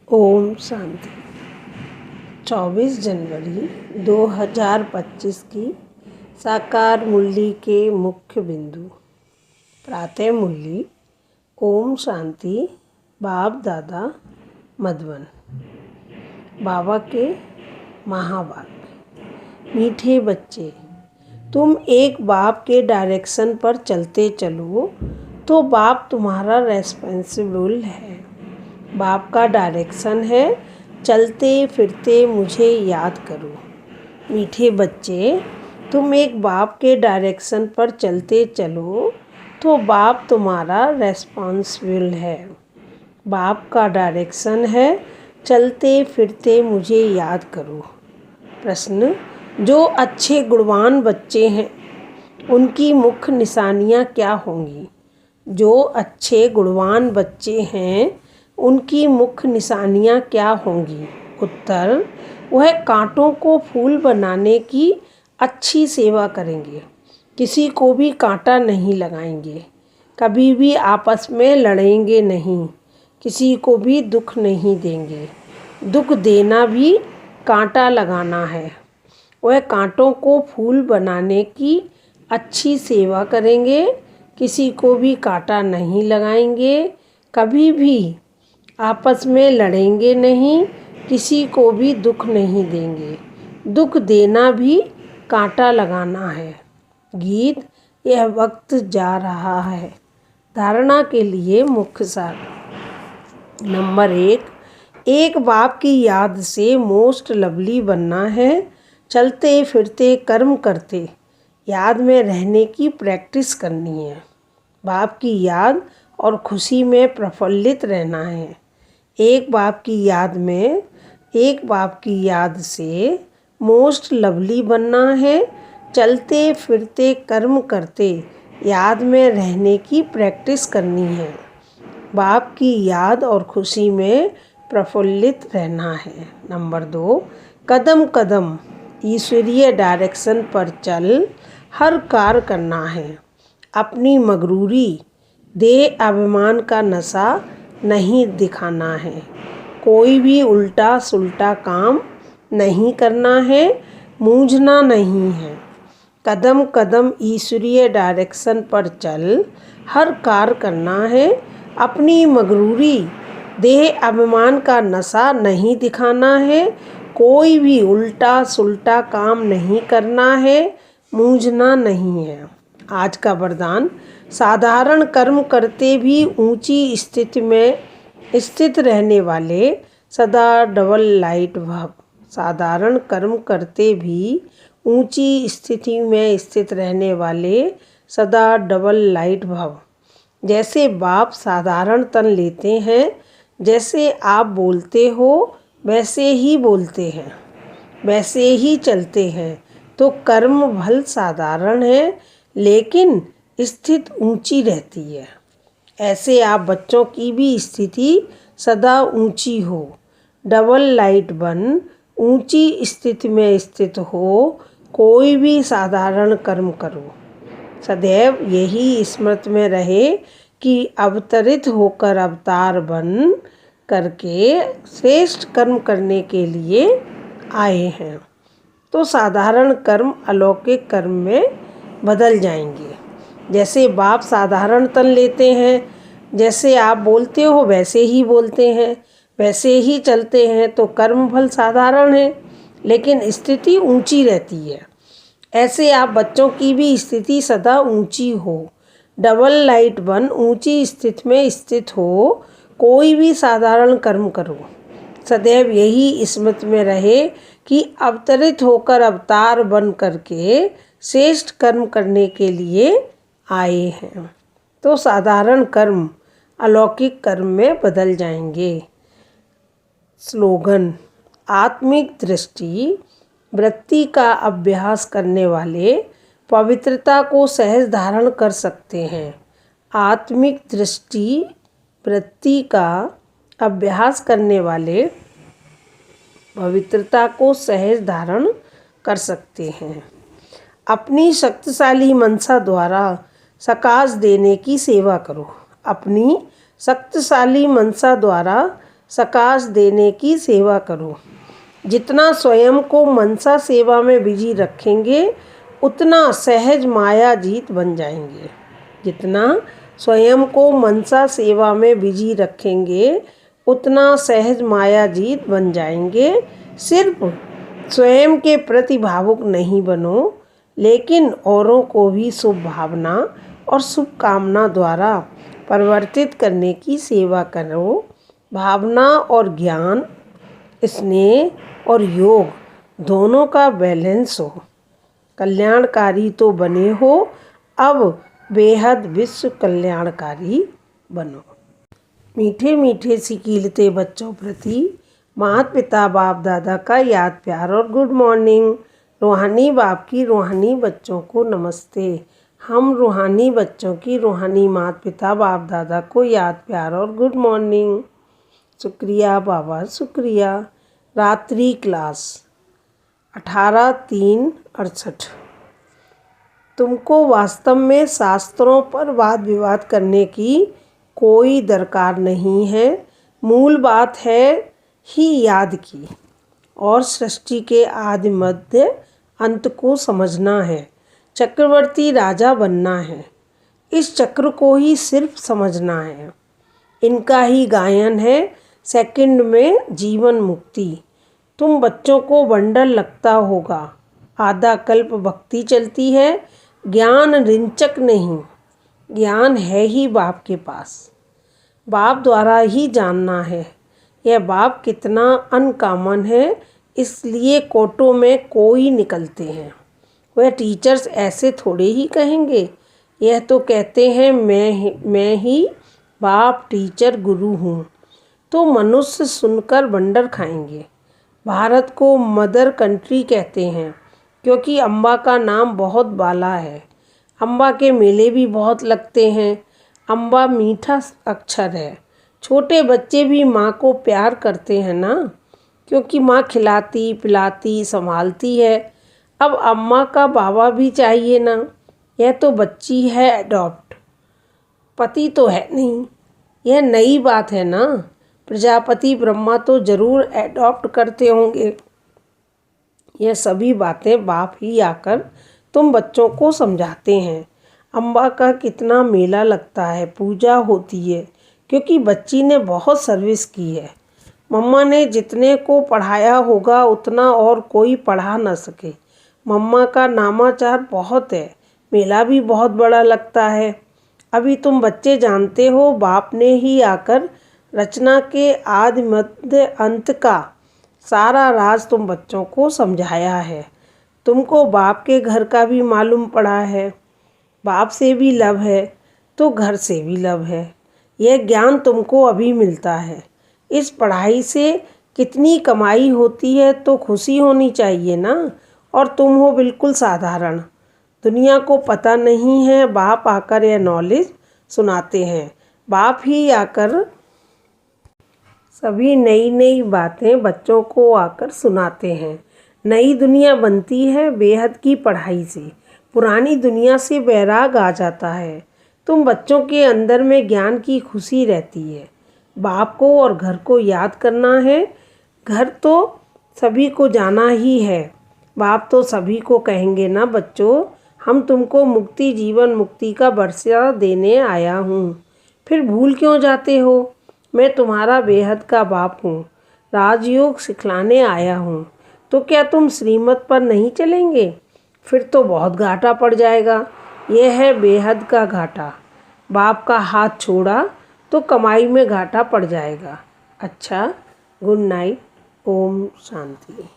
ओम शांति। 24 जनवरी 2025 की साकार मुरली के मुख्य बिंदु। प्रातः मुरली। ओम शांति। बाप दादा मधुबन। बाबा के महावाक्य। मीठे बच्चे, तुम एक बाप के डायरेक्शन पर चलते चलो तो बाप तुम्हारा रेस्पॉन्सिबल है। बाप का डायरेक्शन है, चलते फिरते मुझे याद करो। मीठे बच्चे, तुम एक बाप के डायरेक्शन पर चलते चलो तो बाप तुम्हारा रेस्पॉन्सिबल है। बाप का डायरेक्शन है, चलते फिरते मुझे याद करो। प्रश्न: जो अच्छे गुणवान बच्चे हैं उनकी मुख्य निशानियाँ क्या होंगी? जो अच्छे गुणवान बच्चे हैं उनकी मुख्य निशानियाँ क्या होंगी? उत्तर: वह कांटों को फूल बनाने की अच्छी सेवा करेंगे, किसी को भी कांटा नहीं लगाएंगे, कभी भी आपस में लड़ेंगे नहीं, किसी को भी दुख नहीं देंगे। दुख देना भी कांटा लगाना है। वह कांटों को फूल बनाने की अच्छी सेवा करेंगे, किसी को भी कांटा नहीं लगाएंगे, कभी भी आपस में लड़ेंगे नहीं, किसी को भी दुख नहीं देंगे। दुख देना भी कांटा लगाना है। गीत: यह वक्त जा रहा है। धारणा के लिए मुख्य सार। नंबर 1, एक बाप की याद से मोस्ट लवली बनना है। चलते फिरते कर्म करते याद में रहने की प्रैक्टिस करनी है। बाप की याद और खुशी में प्रफुल्लित रहना है। एक बाप की याद से मोस्ट लवली बनना है। चलते फिरते कर्म करते याद में रहने की प्रैक्टिस करनी है। बाप की याद और खुशी में प्रफुल्लित रहना है। नंबर 2, कदम कदम ईश्वरीय डायरेक्शन पर चल हर कार्य करना है। अपनी मगरूरी देह अभिमान का नशा नहीं दिखाना है। कोई भी उल्टा सुल्टा काम नहीं करना है, मूंझना नहीं है। कदम कदम ईश्वरीय डायरेक्शन पर चल हर कार्य करना है। अपनी मगरूरी देह अभिमान का नशा नहीं दिखाना है। कोई भी उल्टा सुल्टा काम नहीं करना है, मूंझना नहीं है। आज का वरदान: साधारण कर्म करते भी ऊंची स्थिति में स्थित रहने वाले सदा डबल लाइट भव। साधारण कर्म करते भी ऊंची स्थिति में स्थित रहने वाले सदा डबल लाइट भव। जैसे बाप साधारण तन लेते हैं, जैसे आप बोलते हो वैसे ही बोलते हैं, वैसे ही चलते हैं, तो कर्म भल साधारण है लेकिन स्थिति ऊंची रहती है। ऐसे आप बच्चों की भी स्थिति सदा ऊंची हो। डबल लाइट बन ऊंची स्थिति में स्थित हो। कोई भी साधारण कर्म करो। सदैव यही स्मृति में रहे कि अवतरित होकर अवतार बन करके श्रेष्ठ कर्म करने के लिए आए हैं, तो साधारण कर्म अलौकिक कर्म में बदल जाएंगे। जैसे बाप साधारण तन लेते हैं, जैसे आप बोलते हो वैसे ही बोलते हैं, वैसे ही चलते हैं, तो कर्म फल साधारण है लेकिन स्थिति ऊंची रहती है। ऐसे आप बच्चों की भी स्थिति सदा ऊंची हो। डबल लाइट बन ऊंची स्थिति में स्थित हो। कोई भी साधारण कर्म करो। सदैव यही स्मृति में रहे कि अवतरित होकर अवतार बन करके श्रेष्ठ कर्म करने के लिए आए हैं, तो साधारण कर्म अलौकिक कर्म में बदल जाएंगे। स्लोगन: आत्मिक दृष्टि वृत्ति का अभ्यास करने वाले पवित्रता को सहज धारण कर सकते हैं। आत्मिक दृष्टि वृत्ति का अभ्यास करने वाले पवित्रता को सहज धारण कर सकते हैं। अपनी शक्तिशाली मनसा द्वारा सकाश देने की सेवा करो। अपनी शक्तिशाली मनसा द्वारा सकाश देने की सेवा करो। जितना स्वयं को मनसा सेवा में बिजी रखेंगे उतना सहज मायाजीत बन जाएंगे। जितना स्वयं को मनसा सेवा में बिजी रखेंगे उतना सहज मायाजीत बन जाएंगे। सिर्फ स्वयं के प्रति भावुक नहीं बनो, लेकिन औरों को भी शुभ भावना और शुभ कामना द्वारा परिवर्तित करने की सेवा करो। भावना और ज्ञान, स्नेह और योग दोनों का बैलेंस हो। कल्याणकारी तो बने हो, अब बेहद विश्व कल्याणकारी बनो। मीठे मीठे सिकीलते बच्चों प्रति माता पिता बाप दादा का याद प्यार और गुड मॉर्निंग। रूहानी बाप की रूहानी बच्चों को नमस्ते। हम रूहानी बच्चों की रूहानी माता पिता बाप दादा को याद प्यार और गुड मॉर्निंग। शुक्रिया बाबा, शुक्रिया। रात्रि क्लास 18/3/68। तुमको वास्तव में शास्त्रों पर वाद विवाद करने की कोई दरकार नहीं है। मूल बात है ही याद की और सृष्टि के आदि मध्य अंत को समझना है। चक्रवर्ती राजा बनना है, इस चक्र को ही सिर्फ समझना है। इनका ही गायन है सेकंड में जीवन मुक्ति। तुम बच्चों को वंडर लगता होगा, आधा कल्प भक्ति चलती है। ज्ञान रिंचक नहीं, ज्ञान है ही बाप के पास। बाप द्वारा ही जानना है। यह बाप कितना अनकॉमन है, इसलिए कोटों में कोई निकलते हैं। वह टीचर्स ऐसे थोड़े ही कहेंगे। यह तो कहते हैं मैं ही बाप टीचर गुरु हूँ, तो मनुष्य सुनकर वंडर खाएंगे। भारत को मदर कंट्री कहते हैं क्योंकि अम्बा का नाम बहुत बाला है। अम्बा के मेले भी बहुत लगते हैं। अम्बा मीठा अक्षर है। छोटे बच्चे भी माँ को प्यार करते हैं ना, क्योंकि माँ खिलाती पिलाती संभालती है। अब अम्मा का बाबा भी चाहिए ना। यह तो बच्ची है एडॉप्ट, पति तो है नहीं। यह नई बात है ना। प्रजापति ब्रह्मा तो ज़रूर एडॉप्ट करते होंगे। यह सभी बातें बाप ही आकर तुम बच्चों को समझाते हैं। अम्बा का कितना मेला लगता है, पूजा होती है, क्योंकि बच्ची ने बहुत सर्विस की है। मम्मा ने जितने को पढ़ाया होगा उतना और कोई पढ़ा न सके। मम्मा का नामाचार बहुत है, मेला भी बहुत बड़ा लगता है। अभी तुम बच्चे जानते हो, बाप ने ही आकर रचना के आदि मध्य अंत का सारा राज तुम बच्चों को समझाया है। तुमको बाप के घर का भी मालूम पड़ा है। बाप से भी लव है तो घर से भी लव है। यह ज्ञान तुमको अभी मिलता है। इस पढ़ाई से कितनी कमाई होती है तो खुशी होनी चाहिए ना। और तुम हो बिल्कुल साधारण, दुनिया को पता नहीं है। बाप आकर यह नॉलेज सुनाते हैं। बाप ही आकर सभी नई नई बातें बच्चों को आकर सुनाते हैं। नई दुनिया बनती है बेहद की पढ़ाई से। पुरानी दुनिया से बैराग आ जाता है। तुम बच्चों के अंदर में ज्ञान की खुशी रहती है। बाप को और घर को याद करना है। घर तो सभी को जाना ही है। बाप तो सभी को कहेंगे ना, बच्चों हम तुमको मुक्ति जीवन मुक्ति का बरसा देने आया हूँ। फिर भूल क्यों जाते हो? मैं तुम्हारा बेहद का बाप हूँ, राजयोग सिखलाने आया हूँ। तो क्या तुम श्रीमत पर नहीं चलेंगे? फिर तो बहुत घाटा पड़ जाएगा। यह है बेहद का घाटा। बाप का हाथ छोड़ा तो कमाई में घाटा पड़ जाएगा। अच्छा, गुड नाइट। ओम शांति।